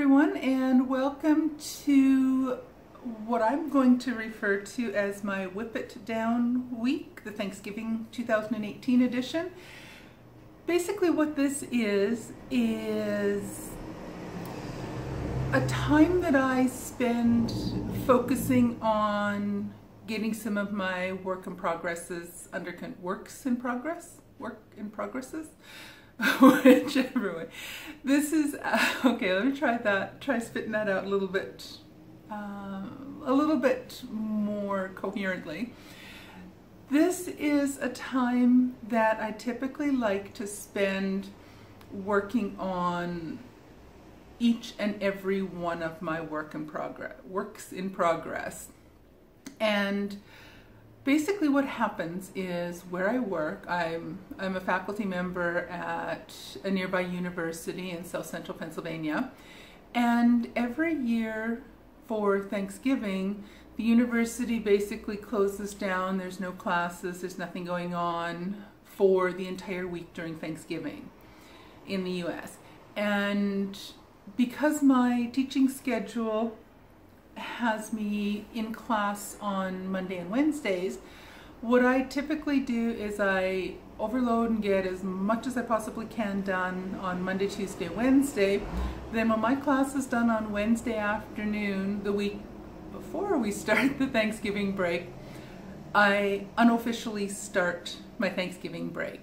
everyone, and welcome to what I'm going to refer to as my WIP-it Down week, the Thanksgiving 2018 edition. Basically what this is a time that I spend focusing on getting some of my work in progresses whichever way. This is okay. Let me try spitting that out a little bit more coherently. This is a time that I typically like to spend working on each and every one of my works in progress. And basically what happens is where I work, I'm a faculty member at a nearby university in South Central Pennsylvania, and every year for Thanksgiving the university basically closes down. There's no classes, there's nothing going on for the entire week during Thanksgiving in the US. And because my teaching schedule has me in class on Monday and Wednesdays, what I typically do is I overload and get as much as I possibly can done on Monday, Tuesday, Wednesday. Then when my class is done on Wednesday afternoon, the week before we start the Thanksgiving break, I unofficially start my Thanksgiving break.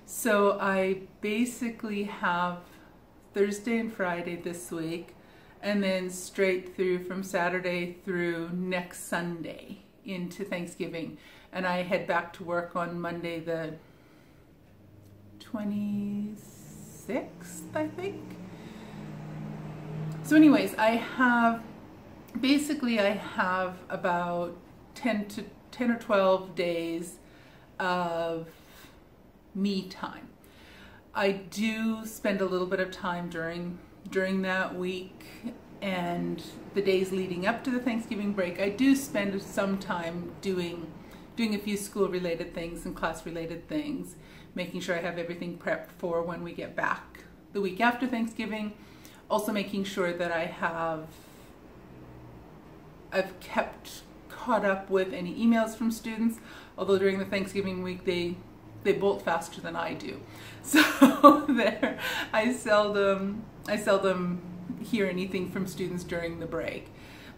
So I basically have Thursday and Friday this week, and then straight through from Saturday through next Sunday into Thanksgiving. And I head back to work on Monday the 26th, I think. So anyways, I have about 10 or 12 days of me time. I do spend a little bit of time during that week and the days leading up to the Thanksgiving break. I do spend some time doing a few school-related things and class-related things, making sure I have everything prepped for when we get back the week after Thanksgiving. Also making sure that I've kept caught up with any emails from students, although during the Thanksgiving week they bolt faster than I do. So there, I seldom hear anything from students during the break.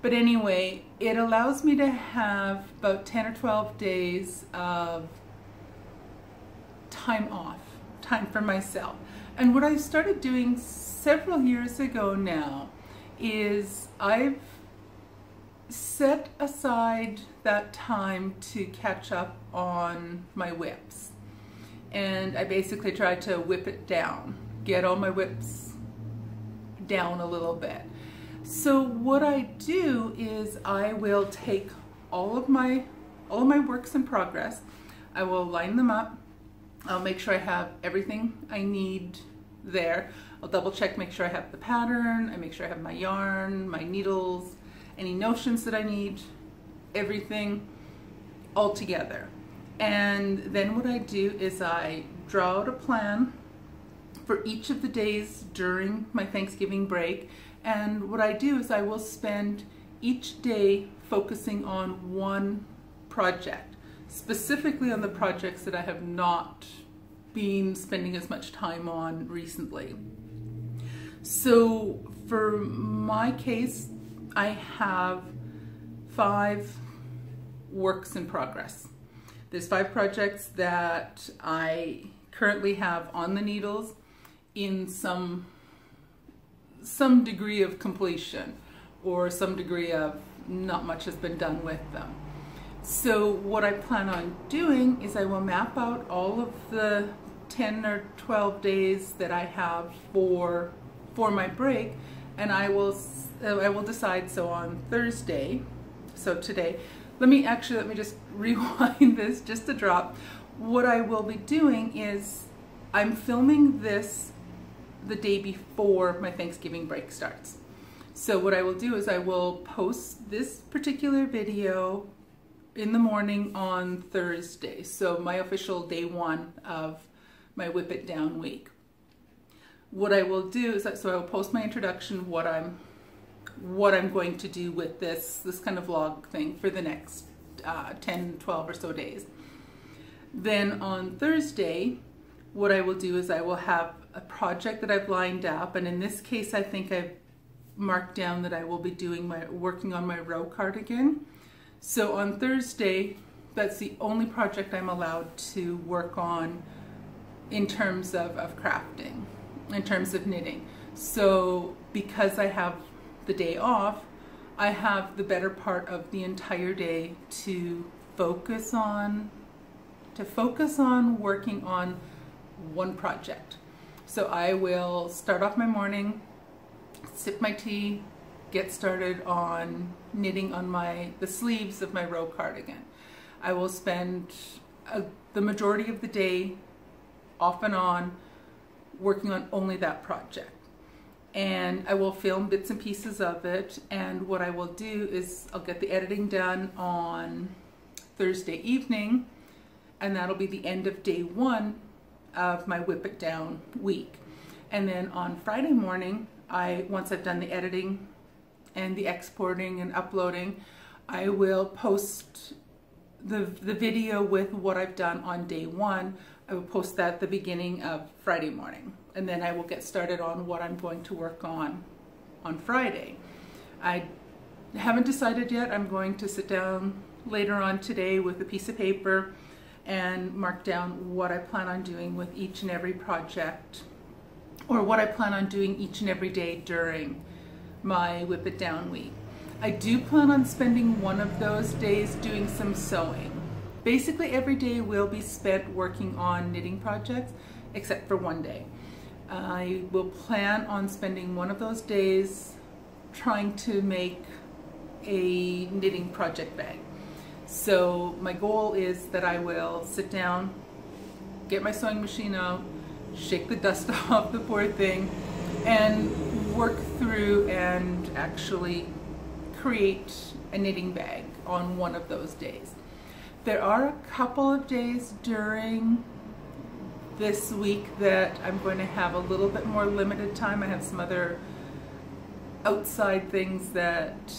But anyway, it allows me to have about 10 or 12 days of time off, time for myself. And what I started doing several years ago now is I've set aside that time to catch up on my WIPs. And I basically try to whip it down, get all my WIPs down a little bit. So what I do is I will take all of my works in progress, I will line them up, I'll make sure I have everything I need there. I'll double check, make sure I have the pattern, I make sure I have my yarn, my needles, any notions that I need, everything all together. And then what I do is I draw out a plan for each of the days during my Thanksgiving break. And what I do is I will spend each day focusing on one project, specifically on the projects that I have not been spending as much time on recently. So for my case, I have 5 works in progress. There's 5 projects that I currently have on the needles in some degree of completion, or some degree of not much has been done with them. So what I plan on doing is I will map out all of the 10 or 12 days that I have for my break, and I will decide. So on Thursday, so today, let me just rewind this just a drop. What I will be doing is I'm filming this the day before my Thanksgiving break starts. So what I will do is I will post this particular video in the morning on Thursday, so my official day 1 of my WIP-it Down week. what I will do is so I will post my introduction, what I'm going to do with this kind of vlog thing for the next 10, 12 or so days. Then on Thursday, what I will do is I will have a project that I've lined up, and in this case I think I've marked down that I will be working on my row cardigan. So on Thursday, that's the only project I'm allowed to work on in terms of crafting, in terms of knitting. So because I have the day off, I have the better part of the entire day to focus on working on one project. So I will start off my morning, sip my tea, get started on knitting on the sleeves of my row cardigan. I will spend the majority of the day off and on working on only that project. And I will film bits and pieces of it, and what I will do is I'll get the editing done on Thursday evening, and that'll be the end of day one of my Whip It Down week. And then on Friday morning, once I've done the editing and the exporting and uploading, I will post the video with what I've done on day one. I will post that at the beginning of Friday morning, and then I will get started on what I'm going to work on Friday. I haven't decided yet. I'm going to sit down later on today with a piece of paper and mark down what I plan on doing with each and every project, or what I plan on doing each and every day during my Whip It Down week. I do plan on spending one of those days doing some sewing. Basically every day will be spent working on knitting projects, except for one day. I will plan on spending one of those days trying to make a knitting project bag. So my goal is that I will sit down, get my sewing machine out, shake the dust off the poor thing, and work through and actually create a knitting bag on one of those days. There are a couple of days during this week that I'm going to have a little bit more limited time. I have some other outside things that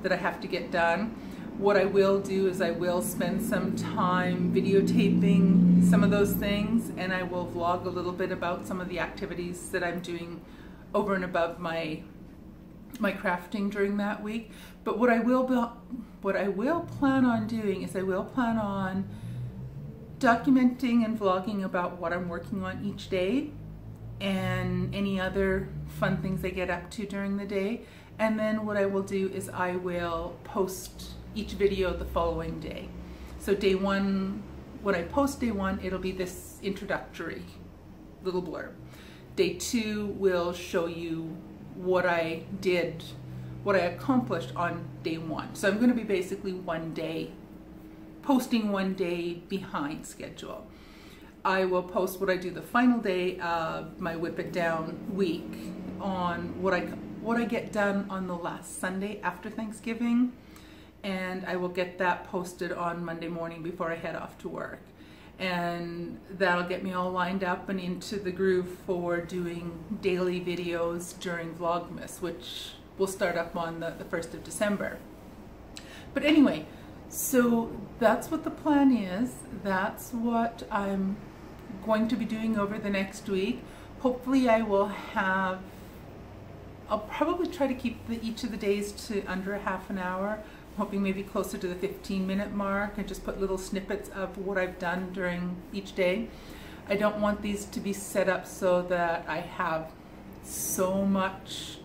I have to get done. What I will do is I will spend some time videotaping some of those things, and I will vlog a little bit about some of the activities that I'm doing over and above my crafting during that week. But what I will plan on doing is I will plan on documenting and vlogging about what I'm working on each day and any other fun things I get up to during the day. And then what I will do is I will post each video the following day. So day one, when I post day one, it'll be this introductory little blurb. Day two will show you what I did, what I accomplished on day one. So I'm going to be basically posting one day behind schedule. I will post what I do the final day of my Whip It Down week on what I get done on the last Sunday after Thanksgiving, and I will get that posted on Monday morning before I head off to work. And that'll get me all lined up and into the groove for doing daily videos during Vlogmas, which will start up on the 1st of December. But anyway, so that's what the plan is. That's what I'm going to be doing over the next week. Hopefully I'll probably try to keep each of the days to under a half an hour. I'm hoping maybe closer to the 15-minute mark, and just put little snippets of what I've done during each day. I don't want these to be set up so that I have so much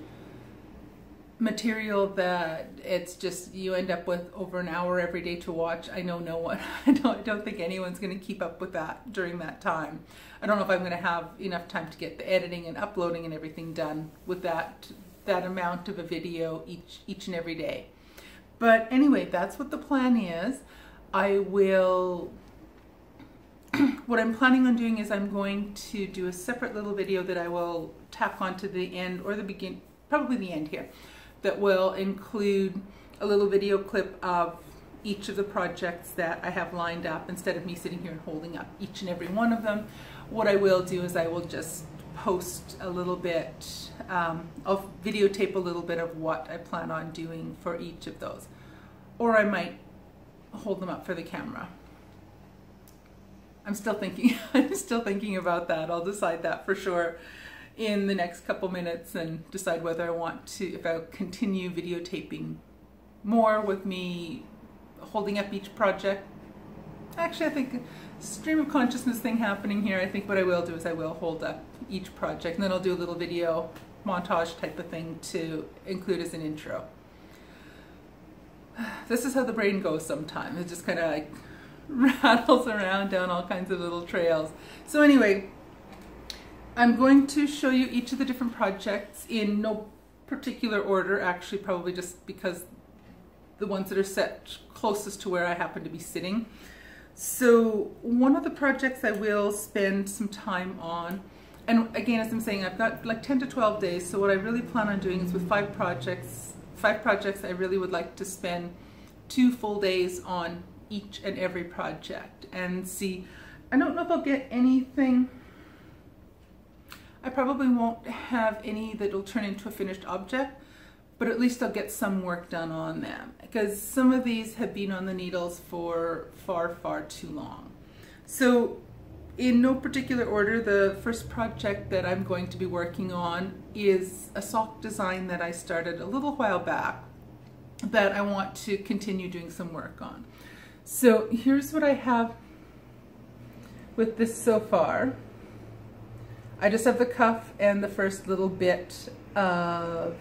material that it's just, you end up with over an hour every day to watch. I know no one, I don't think anyone's going to keep up with that during that time. I don't know if I'm going to have enough time to get the editing and uploading and everything done with that amount of a video each and every day. But anyway, that's what the plan is. What I'm planning on doing is I'm going to do a separate little video that I will tack onto the end, or probably the end here, that will include a little video clip of each of the projects that I have lined up, instead of me sitting here and holding up each and every one of them. What I will do is I will just post a little bit, I'll videotape a little bit of what I plan on doing for each of those. Or I might hold them up for the camera. I'm still thinking about that. I'll decide that for sure in the next couple minutes and decide whether I want to, if I'll continue videotaping more with me holding up each project. Actually, I think stream of consciousness thing happening here. I think what I will do is I will hold up each project and then I'll do a little video montage type of thing to include as an intro. This is how the brain goes sometimes. It just kind of like rattles around down all kinds of little trails. So anyway, I'm going to show you each of the different projects in no particular order, actually, probably just because the ones that are set closest to where I happen to be sitting. So one of the projects I will spend some time on, and again, as I'm saying, I've got like 10 to 12 days, so what I really plan on doing is with five projects, I really would like to spend 2 full days on each and every project and see. I don't know if I'll get anything. I probably won't have any that will turn into a finished object, but at least I'll get some work done on them, because some of these have been on the needles for far, far too long. So in no particular order, the first project that I'm going to be working on is a sock design that I started a little while back that I want to continue doing some work on. So here's what I have with this so far. I just have the cuff and the first little bit of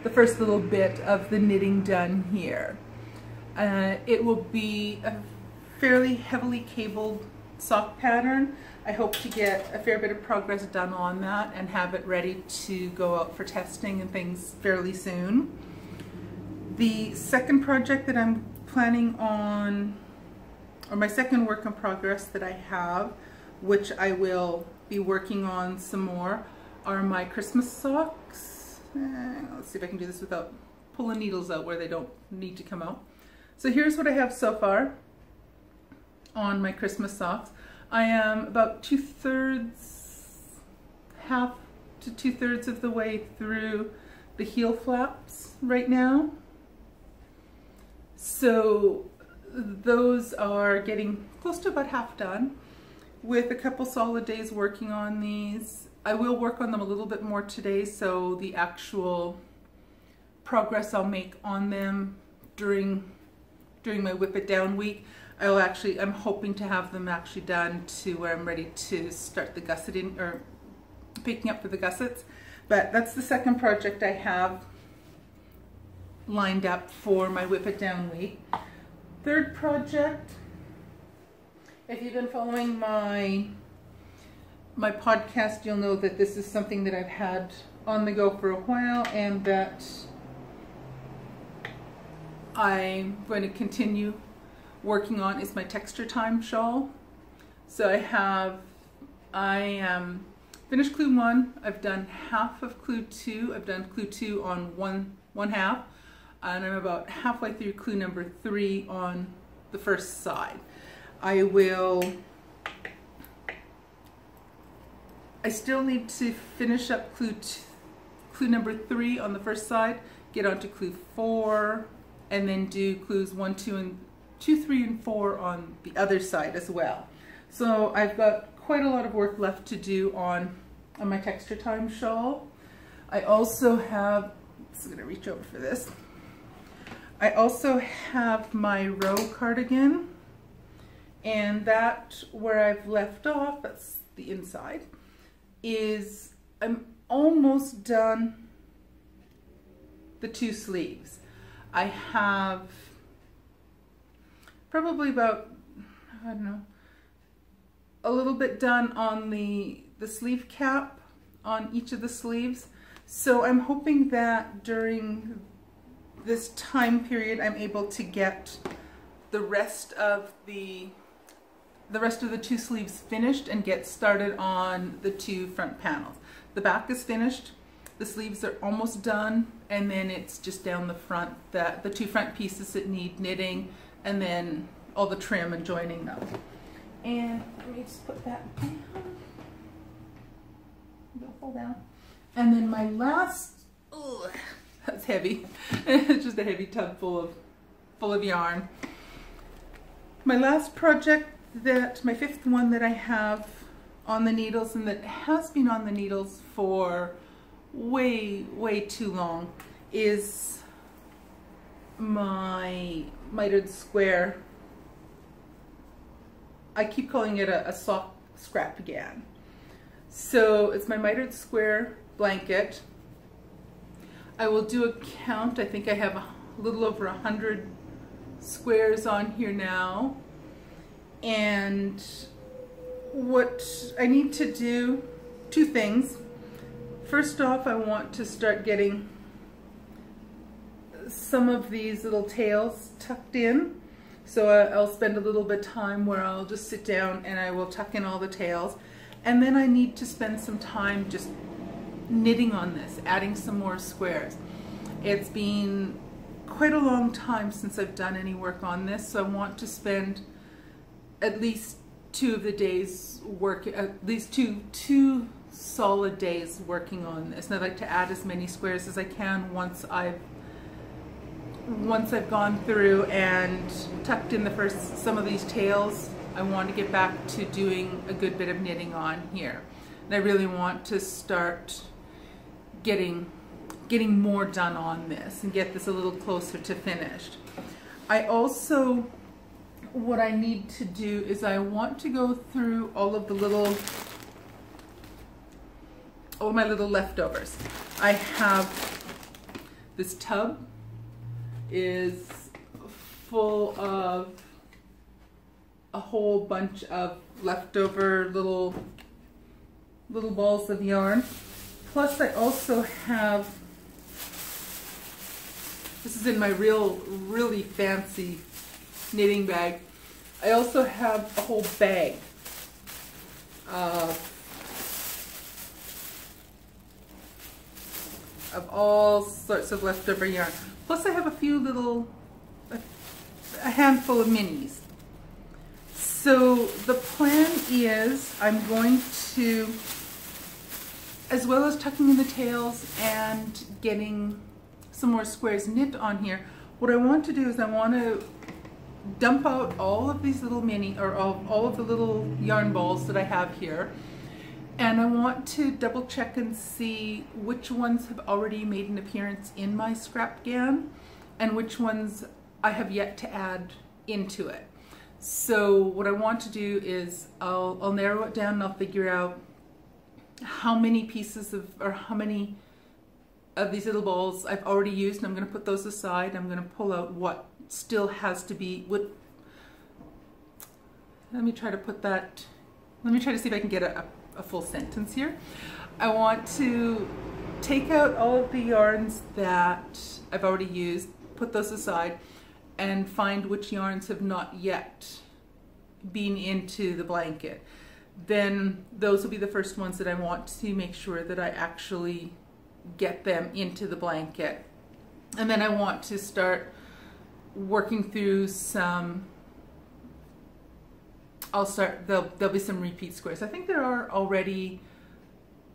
the knitting done here. It will be a fairly heavily cabled sock pattern. I hope to get a fair bit of progress done on that and have it ready to go out for testing and things fairly soon. The second project that I'm planning on, or my second work in progress that I have, which I will be working on some more, are my Christmas socks. Let's see if I can do this without pulling needles out where they don't need to come out. So here's what I have so far on my Christmas socks. I am about half to two-thirds of the way through the heel flaps right now. So those are getting close to about half done, with a couple solid days working on these. I will work on them a little bit more today, so the actual progress I'll make on them during my WIP-it down week, I'm hoping to have them actually done to where I'm ready to start the gusseting, or picking up for the gussets. But that's the second project I have lined up for my WIP-it down week. Third project, if you've been following my podcast, you'll know that this is something that I've had on the go for a while and that I'm going to continue working on, is my Texture Time shawl. So I finished clue 1, I've done half of clue 2, I've done clue 2 on one half, and I'm about halfway through clue number 3 on the first side. I still need to finish up clue number 3 on the first side, get on to clue 4, and then do clues 1, 2, 3, and 4 on the other side as well. So I've got quite a lot of work left to do on my Texture Time shawl. I also have, I'm going to reach over for this. I also have my row cardigan, and that, where I've left off, that's the inside, is I'm almost done the 2 sleeves. I have probably about, I don't know, a little bit done on the sleeve cap on each of the sleeves. So I'm hoping that during this time period I'm able to get the rest of the 2 sleeves finished and get started on the 2 front panels. The back is finished, the sleeves are almost done, and then it's just down the front, the 2 front pieces that need knitting, and then all the trim and joining them. And let me just put that down. It'll fall down. And then my last, oh, that's heavy. It's just a heavy tub full of yarn. My last project, my fifth one that I have on the needles, and that has been on the needles for way too long, is my mitered square. I keep calling it a sock Scrap-ghan. So it's my mitered square blanket. I will do a count. I think I have a little over 100 squares on here now. And what I need to do, two things. First off, I want to start getting some of these little tails tucked in. So I'll spend a little bit of time where I'll just sit down and I will tuck in all the tails. And then I need to spend some time just knitting on this, adding some more squares. It's been quite a long time since I've done any work on this, so I want to spend at least 2 of the days at least two solid days working on this. And I'd like to add as many squares as I can once I've gone through and tucked in some of these tails. I want to get back to doing a good bit of knitting on here. And I really want to start getting more done on this and get this a little closer to finished. I also, what I need to do is I want to go through all of my little leftovers. I have this tub is full of a whole bunch of leftover little balls of yarn. Plus I also have, this is in my really fancy knitting bag, I also have a whole bag of all sorts of leftover yarn. Plus I have a handful of minis. So the plan is I'm going to, as well as tucking in the tails and getting some more squares knit on here, what I want to do is I want to dump out all of these little all of the little yarn balls that I have here. And I want to double check and see which ones have already made an appearance in my Scrap-ghan and which ones I have yet to add into it. So what I want to do is I'll narrow it down and I'll figure out how many pieces how many of these little balls I've already used, and I'm going to put those aside. I'm going to pull out what still has to be, let me try to see if I can get a full sentence here. I want to take out all of the yarns that I've already used, put those aside, and find which yarns have not yet been into the blanket. Then those will be the first ones that I want to make sure that I actually get them into the blanket. And then I want to start working through there'll be some repeat squares. I think there are already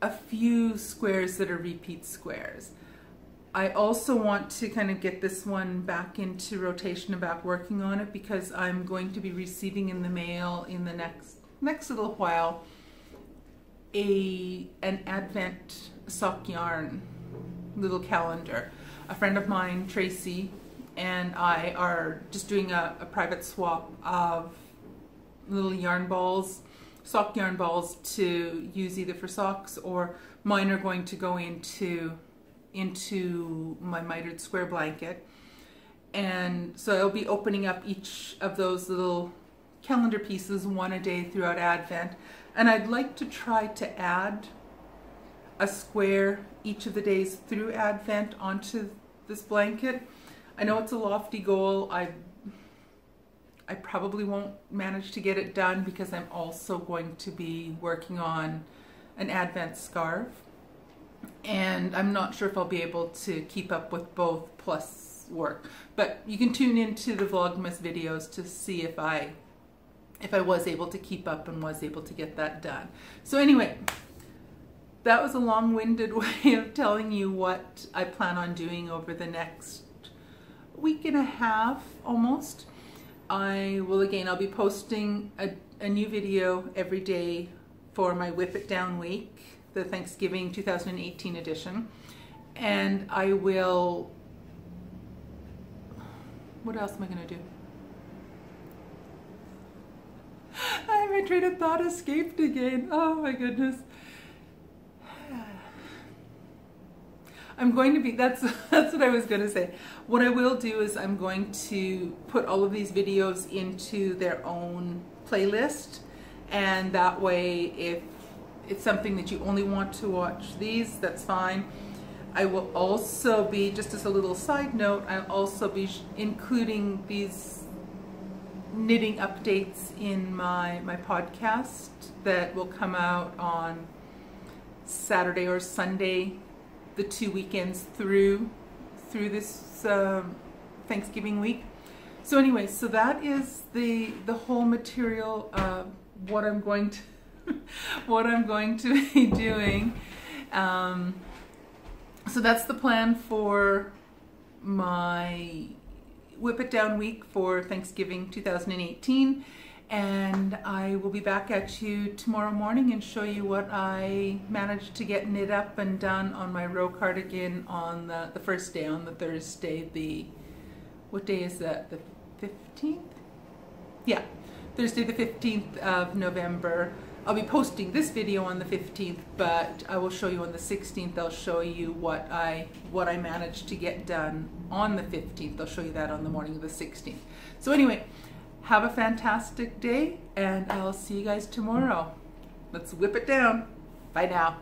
a few squares that are repeat squares. I also want to kind of get this one back into rotation and back working on it, because I'm going to be receiving in the mail in the next little while an Advent sock yarn little calendar. A friend of mine, Tracy, and I are just doing a private swap of little yarn balls, sock yarn balls, to use either for socks, or mine are going to go into my mitered square blanket. And so I'll be opening up each of those little calendar pieces one a day throughout Advent, and I'd like to try to add a square each of the days through Advent onto this blanket. I know it's a lofty goal. I probably won't manage to get it done, because I'm also going to be working on an Advent scarf, and I'm not sure if I'll be able to keep up with both plus work. But you can tune into the Vlogmas videos to see if I was able to keep up and was able to get that done. So anyway, that was a long-winded way of telling you what I plan on doing over the next week and a half almost. I'll be posting a new video every day for my WIP-it Down week, the Thanksgiving 2018 edition. And I will, what else am I going to do? My train of thought escaped again. Oh my goodness. I'm going to be, that's what I was going to say. What I will do is I'm going to put all of these videos into their own playlist, and that way if it's something that you only want to watch these, that's fine. I will also be, just as a little side note, I'll also be including these knitting updates in my podcast that will come out on Saturday or Sunday, the 2 weekends through this Thanksgiving week. So anyway, so that is the whole material of what I'm going to be doing. So that's the plan for my WIP-it Down week for Thanksgiving 2018. And I will be back at you tomorrow morning and show you what I managed to get knit up and done on my row cardigan on the first day, on the Thursday, what day is that, the 15th? Yeah, Thursday the 15th of November. I'll be posting this video on the 15th, but I will show you on the 16th. I'll show you what I managed to get done on the 15th. I'll show you that on the morning of the 16th. So anyway, have a fantastic day, and I'll see you guys tomorrow. Let's whip it down. Bye now.